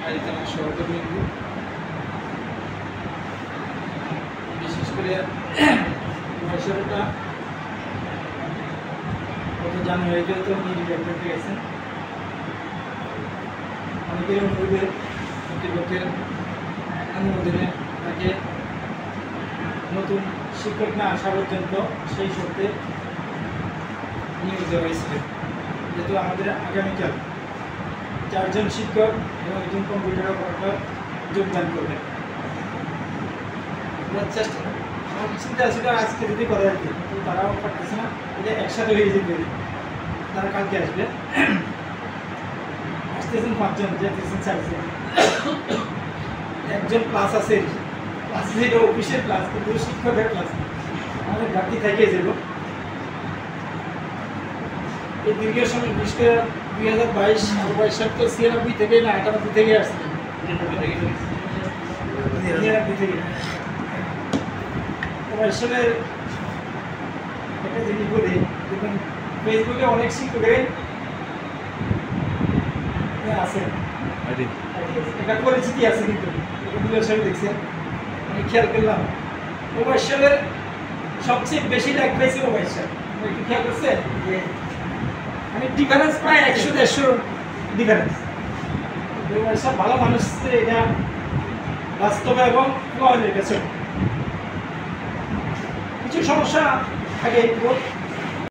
বাড়িতে আমার সহকর্মী, বিশেষ করে বয়সটা গত জানুয়ারিতে তো উনি রিটায়ার করতে গেছেন। অনেকের অনুরোধে কর্তৃপক্ষের অনুমোদনে তাকে নতুন শিক্ষক না আসা পর্যন্ত সেই সত্ত্বে নিয়োজিত হয়েছিল। যেহেতু আমাদের আগামীকাল 4 জন শিক্ষক এবং একজন কম্পিউটার অপারেটর যোগদান করবেন। আমার চিন্তা ছিল আজকে যদি করে আর কি, কিন্তু তারাও পারতেছে না, এটা একসাথে হয়ে যেতে। তারা কালকে আসবে, আসতেছেন 5 জন, যেতেছেন 4 জন। একজন ক্লাস আছে, ক্লাস এটা অফিসের ক্লাস, কিন্তু শিক্ষকের ক্লাস আমাদের ঘাটতি থেকে যাব। এই দীর্ঘ সময় বিশেষ করে 2022 সাল তো 96 থেকে না 98 থেকে আসছে, 99 থেকে। আসলে একটা জিনিস বলি, দেখুন ফেসবুকে অনেক শিক্ষকের আছে, এটা পরিচিতি আছে, কিন্তু এগুলো সব দেখছেন। আমি খেয়াল করলাম মোবাইলের সবচেয়ে বেশি লাইক পাইছে মোবাইল, একটু খেয়াল করছে, মানে ডিফারেন্স প্রায় 100-150 ডিফারেন্স। সব ভালো মানুষ, এটা বাস্তবে এবং প্রমাণের কাছে কিছু সমস্যা থাকে।